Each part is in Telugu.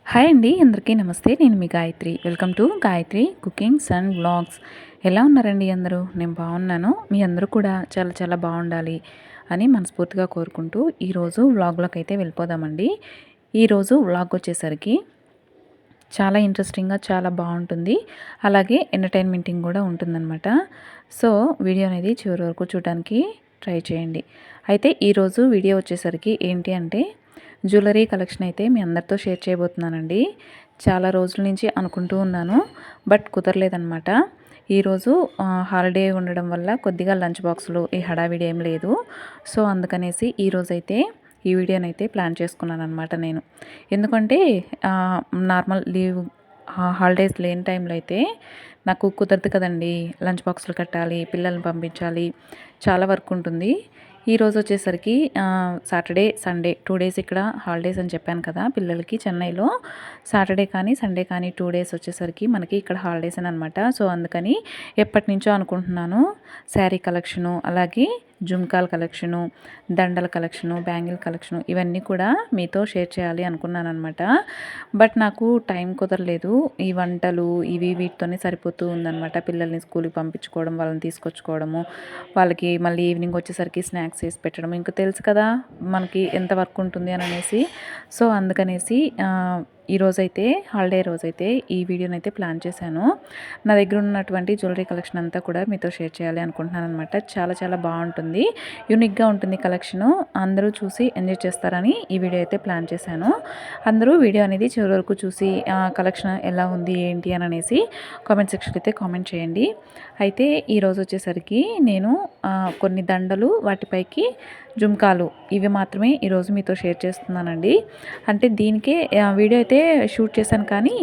హాయ్ అండి, అందరికీ నమస్తే. నేను మీ Gayathri. Welcome to Gayathri cookings and vlogs. ఎలా ఉన్నారండి అందరూ? నేను బాగున్నాను. మీ అందరూ కూడా చాలా చాలా బాగుండాలి అని మనస్ఫూర్తిగా కోరుకుంటూ ఈరోజు వ్లాగ్లోకి అయితే వెళ్ళిపోదామండి. ఈరోజు వ్లాగ్ వచ్చేసరికి చాలా ఇంట్రెస్టింగ్గా చాలా బాగుంటుంది, అలాగే ఎంటర్టైన్మెంటింగ్ కూడా ఉంటుందన్నమాట. సో వీడియో అనేది చివరి వరకు చూడడానికి ట్రై చేయండి. అయితే ఈరోజు వీడియో వచ్చేసరికి ఏంటి అంటే జ్యువెలరీ కలెక్షన్ అయితే మీ అందరితో షేర్ చేయబోతున్నానండి. చాలా రోజుల నుంచి అనుకుంటూ ఉన్నాను, బట్ కుదరలేదనమాట. ఈరోజు హాలిడే ఉండడం వల్ల కొద్దిగా లంచ్ బాక్సులు ఈ హడావిడి ఏం లేదు. సో అందుకనేసి ఈరోజైతే ఈ వీడియోనైతే ప్లాన్ చేసుకున్నాను అనమాట నేను. ఎందుకంటే నార్మల్ లీవ్ హాలిడేస్ లేని టైంలో అయితే నాకు కుదరదు కదండి. లంచ్ బాక్సులు కట్టాలి, పిల్లల్ని పంపించాలి, చాలా వర్క్ ఉంటుంది. ఈరోజు వచ్చేసరికి సాటర్డే సండే 2 డేస్ ఇక్కడ హాలిడేస్ అని చెప్పాను కదా పిల్లలకి చెన్నైలో. సాటర్డే కానీ సండే కానీ 2 డేస్ వచ్చేసరికి మనకి ఇక్కడ హాలిడేస్ అని అనమాట. సో అందుకని ఎప్పటి నుంచో అనుకుంటున్నాను శారీ కలెక్షను, అలాగే జుమ్కాల్ కలెక్షను, దండల కలెక్షను, బ్యాంగిల్ కలెక్షను ఇవన్నీ కూడా మీతో షేర్ చేయాలి అనుకున్నాను అనమాట. బట్ నాకు టైం కుదరలేదు. ఈ వంటలు ఇవి వీటితోనే సరిపోతూ ఉందన్నమాట. పిల్లల్ని స్కూల్కి పంపించుకోవడం, వాళ్ళని తీసుకొచ్చుకోవడము, వాళ్ళకి మళ్ళీ ఈవినింగ్ వచ్చేసరికి స్నాక్స్ చేసి పెట్టడం, ఇంకా తెలుసు కదా మనకి ఎంత వర్క్ ఉంటుంది అని అనేసి. సో అందుకనేసి ఈరోజైతే హాలిడే రోజైతే ఈ వీడియోనైతే ప్లాన్ చేశాను. నా దగ్గర ఉన్నటువంటి జ్యువెలరీ కలెక్షన్ అంతా కూడా మీతో షేర్ చేయాలి అనుకుంటున్నాను అనమాట. చాలా చాలా బాగుంటుంది, యూనిక్గా ఉంటుంది కలెక్షను. అందరూ చూసి ఎంజాయ్ చేస్తారని ఈ వీడియో అయితే ప్లాన్ చేశాను. అందరూ వీడియో అనేది చివరి వరకు చూసి కలెక్షన్ ఎలా ఉంది ఏంటి అని అనేసి కామెంట్ సెక్షన్లో అయితే కామెంట్ చేయండి. అయితే ఈరోజు వచ్చేసరికి నేను కొన్ని దండలు, వాటిపైకి జుమ్కాలు ఇవి మాత్రమే ఈరోజు మీతో షేర్ చేస్తున్నానండి. అంటే దీనికే వీడియో అయితే షూట్ చేశాను కానీ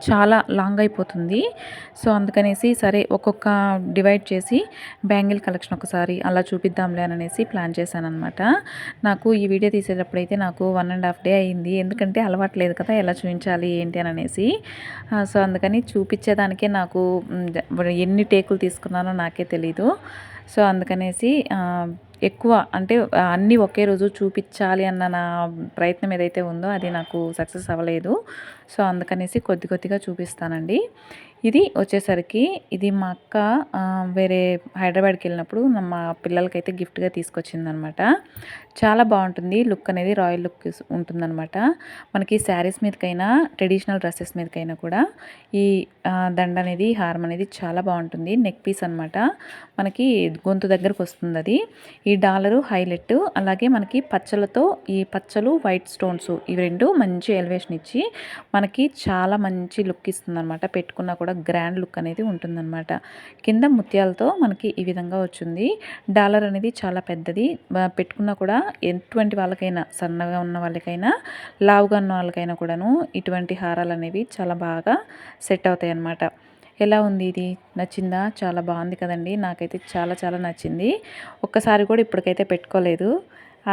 చాలా లాంగ్ అయిపోతుంది. సో అందుకనేసి సరే ఒక్కొక్క డివైడ్ చేసి బ్యాంగిల్ కలెక్షన్ ఒకసారి అలా చూపిద్దాంలే అనేసి ప్లాన్ చేశాను అనమాట. నాకు ఈ వీడియో తీసేటప్పుడైతే నాకు 1.5 డే అయింది. ఎందుకంటే అలవాట్లేదు కదా ఎలా చూపించాలి ఏంటి అని అనేసి. సో అందుకని చూపించేదానికే నాకు ఎన్ని టేకులు తీసుకున్నానో నాకే తెలీదు. సో అందుకనేసి ఎక్కువ అంటే అన్నీ ఒకే రోజు చూపించాలి అన్న నా ప్రయత్నం ఏదైతే ఉందో అది నాకు సక్సెస్ అవ్వలేదు. సో అందుకనేసి కొద్ది కొద్దిగా చూపిస్తానండి. ఇది వచ్చేసరికి ఇది మా అక్క వేరే హైదరాబాద్కి వెళ్ళినప్పుడు మా పిల్లలకైతే గిఫ్ట్గా తీసుకొచ్చిందనమాట. చాలా బాగుంటుంది లుక్ అనేది, రాయల్ లుక్ ఉంటుందన్నమాట. మనకి శారీస్ మీదకైనా ట్రెడిషనల్ డ్రెస్సెస్ మీదకైనా కూడా ఈ దండ అనేది, హారం అనేది చాలా బాగుంటుంది. నెక్ పీస్ అనమాట, మనకి గొంతు దగ్గరకు వస్తుంది అది. ఈ డాలరు హైలైట్, అలాగే మనకి పచ్చలతో ఈ పచ్చలు వైట్ స్టోన్స్ ఇవి రెండు మంచి ఎలివేషన్ ఇచ్చి మనకి చాలా మంచి లుక్ ఇస్తుంది అనమాట. పెట్టుకున్నా కూడా గ్రాండ్ లుక్ అనేది ఉంటుందన్నమాట. కింద ముత్యాలతో మనకి ఈ విధంగా వచ్చింది. డాలర్ అనేది చాలా పెద్దది, పెట్టుకున్నా కూడా ఎటువంటి వాళ్ళకైనా, సన్నగా ఉన్న వాళ్ళకైనా లావుగా ఉన్న వాళ్ళకైనా కూడాను ఇటువంటి హారాలు అనేవి చాలా బాగా సెట్ అవుతాయి అన్నమాట. ఎలా ఉంది, ఇది నచ్చిందా? చాలా బాగుంది కదండి. నాకైతే చాలా చాలా నచ్చింది. ఒక్కసారి కూడా ఇప్పటికైతే పెట్టుకోలేదు,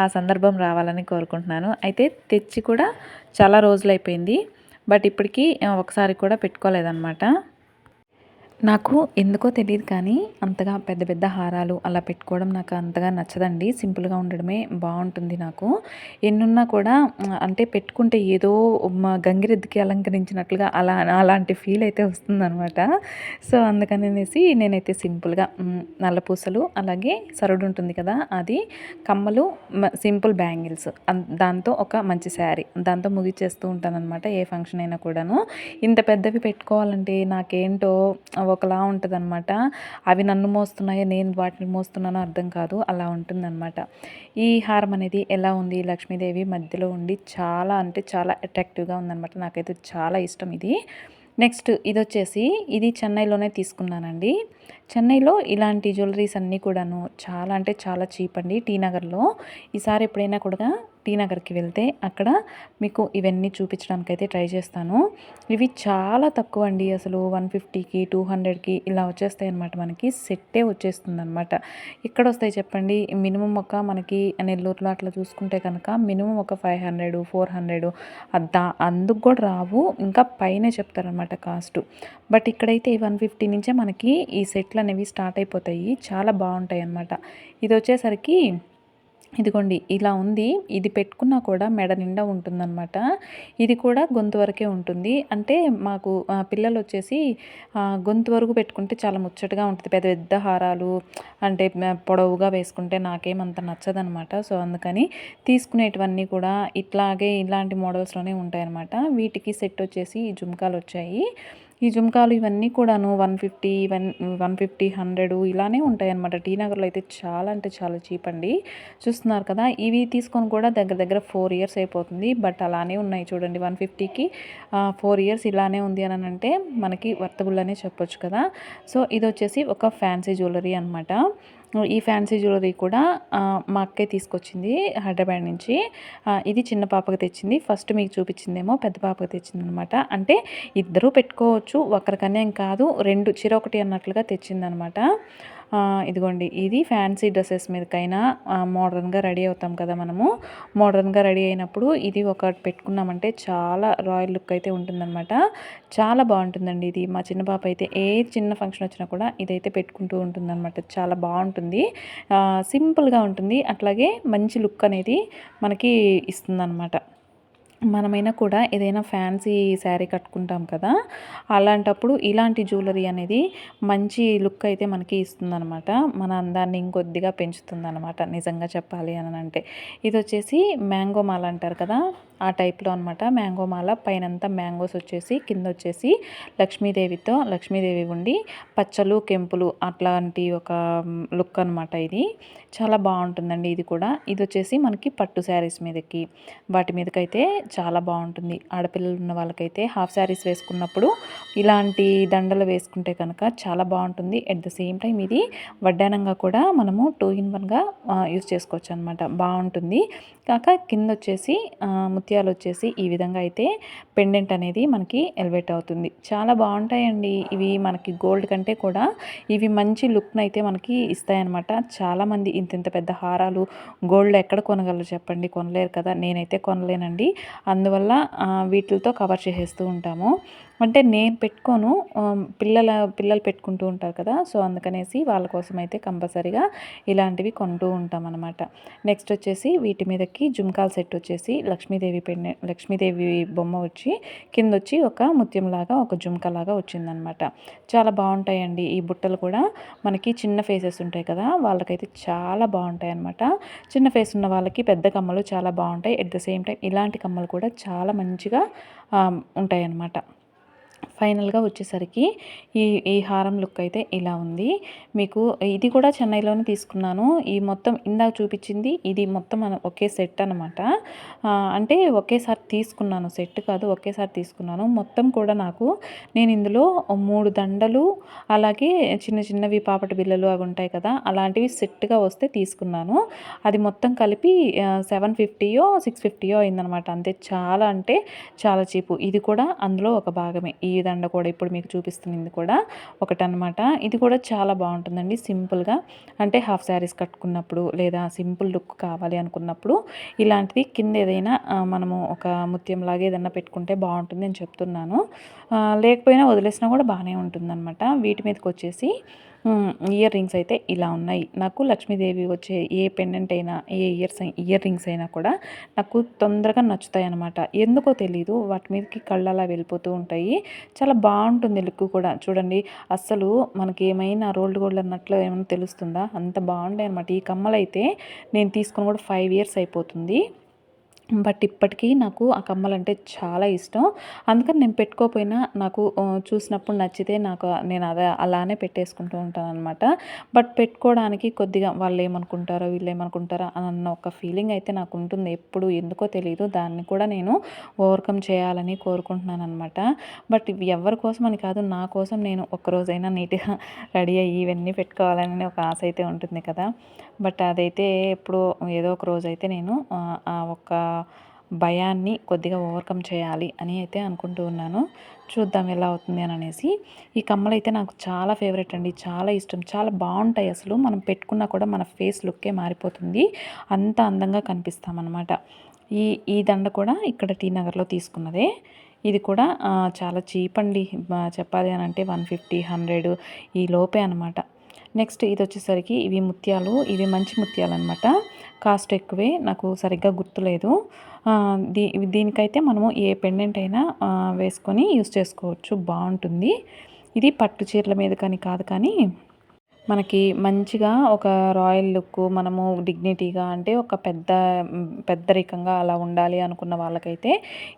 ఆ సందర్భం రావాలని కోరుకుంటున్నాను. అయితే తెచ్చి కూడా చాలా రోజులైపోయింది, బట్ ఇప్పటికీ ఒకసారి కూడా పెట్టుకోలేదన్నమాట. నాకు ఎందుకో తెలియదు కానీ అంతగా పెద్ద పెద్ద హారాలు అలా పెట్టుకోవడం నాకు అంతగా నచ్చదండి. సింపుల్గా ఉండడమే బాగుంటుంది నాకు. ఎన్నున్నా కూడా అంటే పెట్టుకుంటే ఏదో గంగిరెద్దుకి అలంకరించినట్లుగా అలాంటి ఫీల్ అయితే వస్తుందనమాట. సో అందుకనేసి నేనైతే సింపుల్గా నల్ల పూసలు, అలాగే సరుడు ఉంటుంది కదా అది, కమ్మలు, సింపుల్ బ్యాంగిల్స్, దాంతో ఒక మంచి శారీ, దాంతో ముగిచేస్తూ ఉంటాను అనమాట ఏ ఫంక్షన్ అయినా కూడాను. ఇంత పెద్దవి పెట్టుకోవాలంటే నాకేంటో ఒకలా ఉంటుందన్నమాట. అవి నన్ను మోస్తున్నాయో నేను వాటిని మోస్తున్నానో అర్థం కాదు, అలా ఉంటుందన్నమాట. ఈ హారం అనేది ఎలా ఉంది, లక్ష్మీదేవి మధ్యలో ఉండి చాలా అంటే చాలా అట్రాక్టివ్గా ఉందన్నమాట. నాకైతే చాలా ఇష్టం ఇది. నెక్స్ట్ ఇది వచ్చేసి ఇది చెన్నైలోనే తీసుకున్నానండి. చెన్నైలో ఇలాంటి జ్యువెలరీస్ అన్నీ కూడాను చాలా అంటే చాలా చీప్ అండి, టీ నగర్లో. ఈసారి ఎప్పుడైనా కూడా టీ నగర్కి వెళ్తే అక్కడ మీకు ఇవన్నీ చూపించడానికి అయితే ట్రై చేస్తాను. ఇవి చాలా తక్కువ అండి, అసలు 150కి 200కి ఇలా వచ్చేస్తాయి అనమాట. మనకి సెట్టే వచ్చేస్తుంది అనమాట. ఎక్కడ వస్తాయి చెప్పండి? మినిమం ఒక మనకి నెల్లూరులో అట్లా చూసుకుంటే కనుక మినిమం ఒక 500 400 అందుకు కూడా రావు, ఇంకా పైనే చెప్తారనమాట కాస్ట్. బట్ ఇక్కడైతే 150 నుంచే మనకి ఈ సెట్లు అనేవి స్టార్ట్ అయిపోతాయి. చాలా బాగుంటాయి అన్నమాట. ఇది వచ్చేసరికి ఇదిగోండి ఇలా ఉంది. ఇది పెట్టుకున్నా కూడా మెడ నిండా ఉంటుందనమాట. ఇది కూడా గొంతు వరకే ఉంటుంది. అంటే మాకు పిల్లలొచ్చేసి గొంతు వరకు పెట్టుకుంటే చాలా ముచ్చటగా ఉంటది. పెద్ద పెద్ద హారాలు అంటే పొడవుగా వేసుకుంటే నాకేమంత నచ్చదనమాట. సో, అందుకని తీసుకునేటివన్నీ కూడా ఇట్లాగే ఇలాంటి మోడల్స్‌లోనే ఉంటాయనమాట. వీటికి సెట్ వచ్చేసి ఈ జుంకాలొచ్చాయి. ఈ జుంకాలు ఇవన్నీ కూడాను 150, 150, 100 ఇలానే ఉంటాయన్నమాట. టీ నగర్‌లో అయితే చాలా అంటే చాలా చీప్ అండి. చూస్తున్నారు కదా! ఇవి తీసుకొని కూడా దగ్గర దగ్గర 4 ఇయర్స్ అయిపోతుంది. బట్ అలానే ఉన్నాయి చూడండి. 150కి 4 ఇయర్స్ ఇలానే ఉంది అనంటే మనకి వర్తబుల్ అనే చెప్పొచ్చు కదా! సో, ఇదొచ్చేసి ఒక ఫ్యాన్సీ జ్యువెలరీ అనమాట. ఈ ఫ్యాన్సీ జ్యువెలరీ కూడా మా అక్కే తీసుకొచ్చింది హైదరాబాద్ నుంచి. ఇది చిన్న పాపకి తెచ్చింది. ఫస్ట్ మీకు చూపించిందేమో పెద్ద పాపకి తెచ్చిందనమాట. అంటే ఇద్దరూ పెట్టుకోవచ్చు. ఒకరికనే ఏం కాదు. 2 చెరొకటి అన్నట్లుగా తెచ్చిందనమాట. ఇదిగోండి ఇది ఫ్యాన్సీ డ్రెసెస్ మీదకైనా మోడర్న్‌గా రెడీ అవుతాం కదా మనము. మోడర్న్‌గా రెడీ అయినప్పుడు ఇది ఒకటి పెట్టుకున్నామంటే చాలా రాయల్ లుక్ అయితే ఉంటుందనమాట. చాలా బాగుంటుందండి ఇది. మా చిన్న పాప అయితే ఏ చిన్న ఫంక్షన్ వచ్చినా కూడా ఇదైతే పెట్టుకుంటూ ఉంటుందనమాట. చాలా బాగుంటుంది. సింపుల్‌గా ఉంటుంది. అట్లాగే మంచి లుక్ అనేది మనకి ఇస్తుందనమాట. మనమైనా కూడా ఏదైనా ఫ్యాన్సీ శారీ కట్టుకుంటాం కదా! అలాంటప్పుడు ఇలాంటి జ్యువెలరీ అనేది మంచి లుక్ అయితే మనకి ఇస్తుందనమాట. మన అందాన్ని ఇంకొద్దిగా పెంచుతుందనమాట నిజంగా చెప్పాలి అనంటే. ఇదొచ్చేసి మ్యాంగో మాల అంటారు కదా! ఆ టైప్‌లో అనమాట. మ్యాంగో మాల పైనంతా మ్యాంగోస్ వచ్చేసి కిందొచ్చేసి లక్ష్మీదేవి ఉండి పచ్చలు, కెంపులు అట్లాంటి ఒక లుక్ అనమాట ఇది. చాలా బావుంటుందండి ఇది కూడా. ఇదొచ్చేసి మనకి పట్టు శారీస్ మీదకి వాటి మీదకైతే చాలా బాగుంటుంది. ఆడపిల్లలు ఉన్న వాళ్ళకైతే హాఫ్ శారీస్ వేసుకున్నప్పుడు ఇలాంటి దండలు వేసుకుంటే కనుక చాలా బాగుంటుంది. ఎట్ ద సేమ్ టైం ఇది వడ్డానంగా కూడా మనము 2 ఇన్ 1గా యూజ్ చేసుకోవచ్చు అనమాట. బాగుంటుంది. కాక కింద వచ్చేసి ముత్యాలు వచ్చేసి ఈ విధంగా అయితే పెండెంట్ అనేది మనకి ఎలివేట్ అవుతుంది. చాలా బాగుంటాయండి. ఇవి మనకి గోల్డ్ కంటే కూడా ఇవి మంచి లుక్‌ని అయితే మనకి ఇస్తాయన్నమాట. చాలామంది ఇంత పెద్ద హారాలు గోల్డ్‌లో ఎక్కడ కొనగలరు చెప్పండి? కొనలేరు కదా! నేనైతే కొనలేనండి. అందువల్ల వీటిలతో కవర్ చేసేస్తూ ఉంటాము. అంటే నేను పెట్టుకోను. పిల్లలు పెట్టుకుంటూ ఉంటారు కదా! సో, అందుకనేసి వాళ్ళ కోసం అయితే కంపల్సరీగా ఇలాంటివి కొంటూ ఉంటామనమాట. నెక్స్ట్ వచ్చేసి వీటి మీదకి జుంకాల్ సెట్ వచ్చేసి లక్ష్మీదేవి బొమ్మ వచ్చి కిందొచ్చి ఒక ముత్యంలాగా ఒక జుంకలాగా వచ్చిందనమాట. చాలా బాగుంటాయండి. ఈ బుట్టలు కూడా మనకి చిన్న ఫేసెస్ ఉంటాయి కదా! వాళ్ళకైతే చాలా బాగుంటాయన్నమాట. చిన్న ఫేస్ ఉన్న వాళ్ళకి పెద్ద కమ్మలు చాలా బాగుంటాయి. ఎట్ ద సేమ్ టైం ఇలాంటి కమ్మలు కూడా చాలా మంచిగా ఉంటాయన్నమాట. ఫైనల్‌గా వచ్చేసరికి ఈ హారం లుక్ అయితే ఇలా ఉంది. మీకు ఇది కూడా చెన్నైలోనే తీసుకున్నాను. ఈ మొత్తం ఇందాక చూపించింది ఇది మొత్తం ఒకే సెట్ అనమాట. అంటే ఒకేసారి తీసుకున్నాను. సెట్ కాదు ఒకేసారి తీసుకున్నాను. మొత్తం కూడా నేను ఇందులో 3 దండలు అలాగే చిన్న చిన్నవి పాపటి బిళ్ళలు అవి ఉంటాయి కదా! అలాంటివి సెట్‌గా వస్తే తీసుకున్నాను. అది మొత్తం కలిపి 750యో 650యో అయిందనమాట. అంతే. చాలా అంటే చాలా చీపు. ఇది కూడా అందులో ఒక భాగమే. ఈ దండ కూడా ఇప్పుడు మీకు చూపిస్తుంది కూడా ఒకటనమాట. ఇది కూడా చాలా బాగుంటుందండి. సింపుల్‌గా అంటే హాఫ్ శారీస్ కట్టుకున్నప్పుడు లేదా సింపుల్ లుక్ కావాలి అనుకున్నప్పుడు ఇలాంటిది కింద ఏదైనా మనము ఒక ముత్యంలాగా ఏదైనా పెట్టుకుంటే బాగుంటుంది అని చెప్తున్నాను. లేకపోయినా వదిలేసినా కూడా బాగానే ఉంటుందన్నమాట. వీటి మీదకి వచ్చేసి ఇయర్ రింగ్స్ అయితే ఇలా ఉన్నాయి. నాకు లక్ష్మీదేవి వచ్చే ఏ పెండెంట్ అయినా ఏ ఇయర్ రింగ్స్ అయినా కూడా నాకు తొందరగా నచ్చుతాయి అనమాట. ఎందుకో తెలీదు వాటి మీదకి కళ్ళు అలా వెళ్ళిపోతూ ఉంటాయి. చాలా బాగుంటుంది లుక్ కూడా. చూడండి అస్సలు మనకి ఏమైనా రోల్డ్ గోల్డ్ అన్నట్లు ఏమైనా తెలుస్తుందా? అంత బాగుంటాయి అనమాట. ఈ కమ్మలైతే నేను తీసుకొని కూడా 5 ఇయర్స్ అయిపోతుంది. బట్ ఇప్పటికీ నాకు ఆ కమ్మలంటే చాలా ఇష్టం. అందుకని నేను పెట్టుకోకపోయినా నాకు చూసినప్పుడు నచ్చితే నేను అలానే పెట్టేసుకుంటూ ఉంటాననమాట. బట్ పెట్టుకోవడానికి కొద్దిగా వాళ్ళేమనుకుంటారో, వీళ్ళేమనుకుంటారో అన్న ఒక ఫీలింగ్ అయితే నాకుంటుంది ఎప్పుడు. ఎందుకో తెలీదు. దాన్ని కూడా నేను ఓవర్‌కమ్ చేయాలని కోరుకుంటున్నాననమాట. బట్ ఇవి ఎవరి కోసం అని కాదు. నా కోసం నేను ఒక్కరోజైనా నీట్‌గా రెడీ అయ్యి ఇవన్నీ పెట్టుకోవాలని ఒక ఆశ అయితే ఉంటుంది కదా! బట్ అదైతే ఎప్పుడో ఏదో ఒక రోజైతే నేను ఆ ఒక్క భయాన్ని కొద్దిగా ఓవర్‌కమ్ చేయాలి అని అయితే అనుకుంటూ ఉన్నాను. చూద్దాం ఎలా అవుతుంది అనేసి. ఈ కమ్మలైతే నాకు చాలా ఫేవరెట్ అండి. చాలా ఇష్టం. చాలా బాగుంటాయి అసలు. మనం పెట్టుకున్నా కూడా మన ఫేస్ లుక్కే మారిపోతుంది. అంత అందంగా కనిపిస్తామన్నమాట. ఈ ఈ దండ కూడా ఇక్కడ టీ నగర్‌లో తీసుకున్నదే. ఇది కూడా చాలా చీప్ అండి. చెప్పాలి అనంటే 150, 100 ఈ లోపే అనమాట. నెక్స్ట్ ఇదొచ్చేసరికి ఇవి ముత్యాలు. ఇవి మంచి ముత్యాలనమాట. కాస్ట్ ఎక్కువే, నాకు సరిగ్గా గుర్తులేదు. దీనికైతే మనము ఏ పెండెంట్ అయినా వేసుకొని యూస్ చేసుకోవచ్చు, బాగుంటుంది. ఇది పట్టు చీరల మీద కానీ కాదు, కానీ మనకి మంచిగా ఒక రాయల్ లుక్, మనము డిగ్నిటీగా అంటే ఒక పెద్దరికంగా అలా ఉండాలి అనుకున్న వాళ్ళకైతే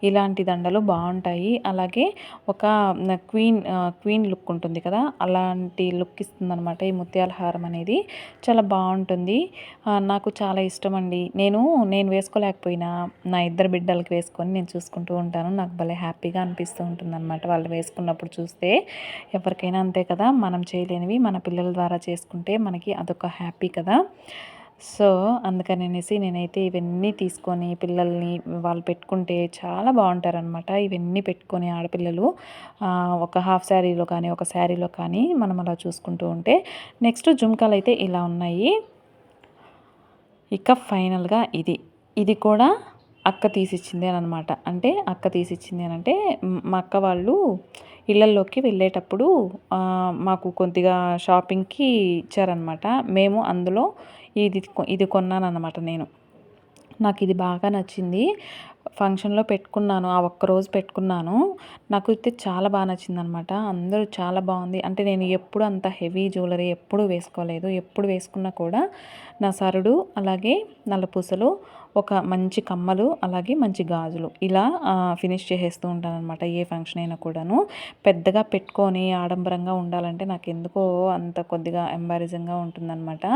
ఇలాంటి దండలు బాగుంటాయి. అలాగే ఒక క్వీన్ లుక్ ఉంటుంది కదా, అలాంటి లుక్ ఇస్తుందనమాట ఈ ముత్యాల హారం అనేది. చాలా బాగుంటుంది, నాకు చాలా ఇష్టం అండి. నేను వేసుకోలేకపోయినా నా ఇద్దరు బిడ్డలకి వేసుకొని నేను చూసుకుంటూ ఉంటాను. నాకు భలే హ్యాపీగా అనిపిస్తూ ఉంటుంది అనమాట వాళ్ళు వేసుకున్నప్పుడు చూస్తే. ఎవరికైనా అంతే కదా, మనం చేయలేనివి మన పిల్లల ద్వారా చేసుకుంటే మనకి అదొక హ్యాపీ కదా. సో అందుకనేసి నేనైతే ఇవన్నీ తీసుకొని పిల్లల్ని వాళ్ళు పెట్టుకుంటే చాలా బాగుంటారనమాట. ఇవన్నీ పెట్టుకొని ఆడపిల్లలు ఒక హాఫ్ శారీలో కానీ ఒక శారీలో కానీ మనం అలా చూసుకుంటూ ఉంటే. నెక్స్ట్ జుంకాలు అయితే ఇలా ఉన్నాయి. ఇక ఫైనల్గా ఇది కూడా అక్క తీసిచ్చింది అని అనమాట. అంటే అక్క తీసిచ్చింది అని అంటే మా అక్క వాళ్ళు ఇళ్ళల్లోకి వెళ్ళేటప్పుడు మాకు కొద్దిగా షాపింగ్కి ఇచ్చారనమాట. మేము అందులో ఇది కొన్నాను అనమాట. నాకు ఇది బాగా నచ్చింది. ఫంక్షన్లో పెట్టుకున్నాను, ఆ ఒక్కరోజు పెట్టుకున్నాను. నాకు అయితే చాలా బాగా నచ్చిందనమాట. అందరూ చాలా బాగుంది అంటే, నేను ఎప్పుడు అంత హెవీ జ్యువెలరీ ఎప్పుడు వేసుకోలేదు. ఎప్పుడు వేసుకున్నా కూడా నా సరుడు, అలాగే నల్లపూసలు, ఒక మంచి కమ్మలు, అలాగే మంచి గాజులు ఇలా ఫినిష్ చేసేస్తూ ఉంటాను అనమాట. ఏ ఫంక్షన్ అయినా కూడాను పెద్దగా పెట్టుకొని ఆడంబరంగా ఉండాలంటే నాకు ఎందుకో అంత కొద్దిగా ఎంబారసింగ్గా ఉంటుందన్నమాట.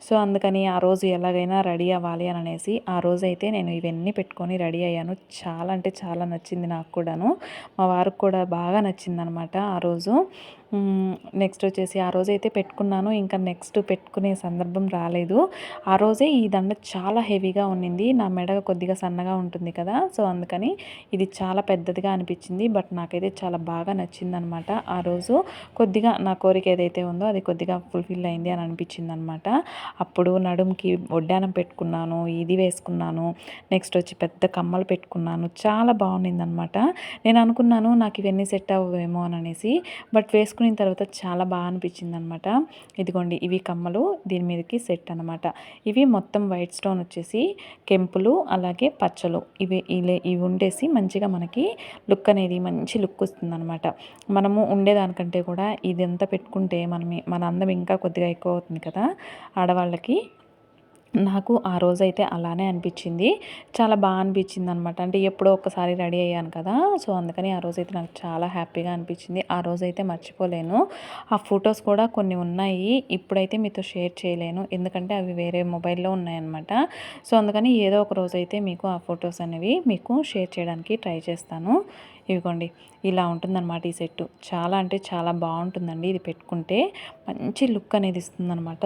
సో అందుకని ఆ రోజు ఎలాగైనా రెడీ అవ్వాలి అని అనేసి ఆ రోజైతే నేను ఇవన్నీ పెట్టుకొని రెడీ అయ్యాను. చాలా అంటే చాలా నచ్చింది నాకు కూడాను. మా వారికి కూడా బాగా నచ్చిందనమాట ఆ రోజు. నెక్స్ట్ వచ్చేసి ఆ రోజైతే పెట్టుకున్నాను. ఇంకా నెక్స్ట్ పెట్టుకునే సందర్భం రాలేదు. ఆ రోజే ఈ దండ చాలా హెవీగా ఉన్నింది. నా మెడ కొద్దిగా సన్నగా ఉంటుంది కదా, సో అందుకని ఇది చాలా పెద్దదిగా అనిపించింది. బట్ నాకైతే చాలా బాగా నచ్చిందనమాట. ఆ రోజు కొద్దిగా నా కోరిక ఏదైతే ఉందో అది కొద్దిగా ఫుల్ఫిల్ అయింది అని అనిపించింది అనమాట. అప్పుడు నడుముకి వడ్డానం పెట్టుకున్నాను, ఇది వేసుకున్నాను. నెక్స్ట్ వచ్చి పెద్ద కమ్మలు పెట్టుకున్నాను. చాలా బాగుండిందనమాట. నేను అనుకున్నాను నాకు ఇవన్నీ సెట్ అవ్వేమో అని అనేసి, బట్ వేసుకున్న తర్వాత చాలా బాగా అనిపించింది అనమాట. ఇదిగోండి ఇవి కమ్మలు, దీని మీదకి సెట్ అనమాట. ఇవి మొత్తం వైట్ స్టోన్ వచ్చేసి కెంపులు, అలాగే పచ్చలు, ఇవి ఉండేసి మంచిగా మనకి లుక్ అనేది మంచి లుక్ వస్తుంది అనమాట. మనము ఉండేదానికంటే కూడా ఇదంతా పెట్టుకుంటే మన అందం ఇంకా కొద్దిగా ఎక్కువ అవుతుంది కదా ఆడవాళ్ళకి. నాకు ఆ రోజైతే అలానే అనిపించింది. చాలా బాగా అనిపించింది అనమాట. అంటే ఎప్పుడో ఒక్కసారి రెడీ అయ్యాను కదా, సో అందుకని ఆ రోజైతే నాకు చాలా హ్యాపీగా అనిపించింది. ఆ రోజైతే మర్చిపోలేను. ఆ ఫొటోస్ కూడా కొన్ని ఉన్నాయి. ఇప్పుడైతే మీతో షేర్ చేయలేను, ఎందుకంటే అవి వేరే మొబైల్లో ఉన్నాయన్నమాట. సో అందుకని ఏదో ఒక రోజైతే మీకు ఆ ఫొటోస్ అనేవి మీకు షేర్ చేయడానికి ట్రై చేస్తాను. ఇవిగోండి ఇలా ఉంటుందన్నమాట ఈ సెట్టు. చాలా అంటే చాలా బాగుంటుందండి. ఇది పెట్టుకుంటే మంచి లుక్ అనేది ఇస్తుందన్నమాట.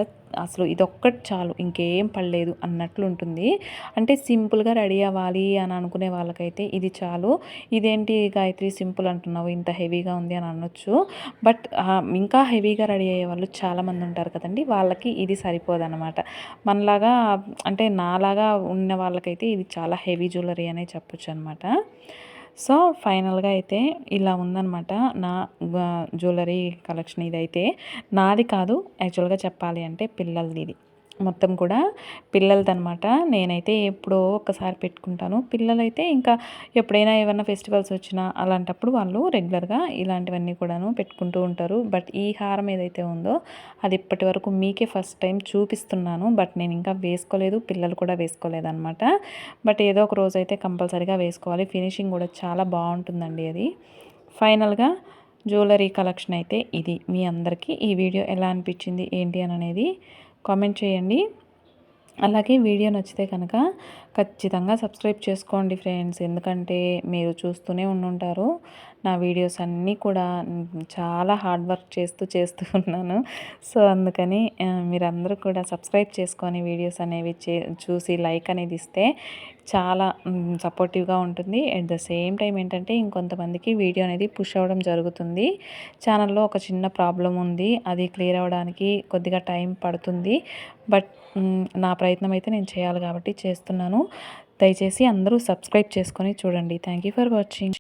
అసలు ఇదొక్కటి చాలు, ఇంకేం పడలేదు అన్నట్లు ఉంటుంది. అంటే సింపుల్గా రెడీ అవ్వాలి అని అనుకునే వాళ్ళకైతే ఇది చాలు. ఇదేంటి గాయత్రి సింపుల్ అంటున్నావు, ఇంత హెవీగా ఉంది అని అనొచ్చు. బట్ ఇంకా హెవీగా రెడీ అయ్యే వాళ్ళు చాలామంది ఉంటారు కదండి, వాళ్ళకి ఇది సరిపోదన్నమాట. మనలాగా అంటే నాలాగా ఉన్న వాళ్ళకైతే ఇది చాలా హెవీ జ్యువెలరీ అనే చెప్పొచ్చు అనమాట. సో ఫైనల్గా అయితే ఇలా ఉందనమాట నా జ్యువెలరీ కలెక్షన్. ఇదైతే నాది కాదు, యాక్చువల్గా చెప్పాలి అంటే పిల్లలది. ఇది మొత్తం కూడా పిల్లలదనమాట. నేనైతే ఎప్పుడో ఒక్కసారి పెట్టుకుంటాను. పిల్లలైతే ఇంకా ఎప్పుడైనా ఏమైనా ఫెస్టివల్స్ వచ్చినా అలాంటప్పుడు వాళ్ళు రెగ్యులర్గా ఇలాంటివన్నీ కూడాను పెట్టుకుంటూ ఉంటారు. బట్ ఈ హారం ఏదైతే ఉందో అది ఇప్పటి వరకు మీకే ఫస్ట్ టైం చూపిస్తున్నాను. బట్ నేను ఇంకా వేసుకోలేదు, పిల్లలు కూడా వేసుకోలేదన్నమాట. బట్ ఏదో ఒక రోజు అయితే కంపల్సరీగా వేసుకోవాలి. ఫినిషింగ్ కూడా చాలా బాగుంటుందండి అది. ఫైనల్గా జ్యువెలరీ కలెక్షన్ అయితే ఇది. మీ అందరికీ ఈ వీడియో ఎలా అనిపించింది ఏంటి అని అనేది కామెంట్ చేయండి. అలాగే వీడియో నచ్చితే కనుక ఖచ్చితంగా సబ్స్క్రైబ్ చేసుకోండి ఫ్రెండ్స్, ఎందుకంటే మీరు చూస్తూనే ఉండుంటారు నా వీడియోస్ అన్నీ కూడా. చాలా హార్డ్ వర్క్ చేస్తూ ఉన్నాను. సో అందుకని మీరందరూ కూడా సబ్స్క్రైబ్ చేసుకొని వీడియోస్ అనేవి చూసి లైక్ అనేది ఇస్తే చాలా సపోర్టివ్గా ఉంటుంది. అట్ ద సేమ్ టైం ఏంటంటే ఇంకొంతమందికి వీడియో అనేది పుష్ అవ్వడం జరుగుతుంది. ఛానల్లో ఒక చిన్న ప్రాబ్లం ఉంది, అది క్లియర్ అవ్వడానికి కొద్దిగా టైం పడుతుంది. బట్ నా ప్రయత్నం అయితే నేను చేయాలి కాబట్టి చేస్తున్నాను. దయచేసి అందరూ సబ్స్క్రైబ్ చేసుకొని చూడండి. Thank you for watching.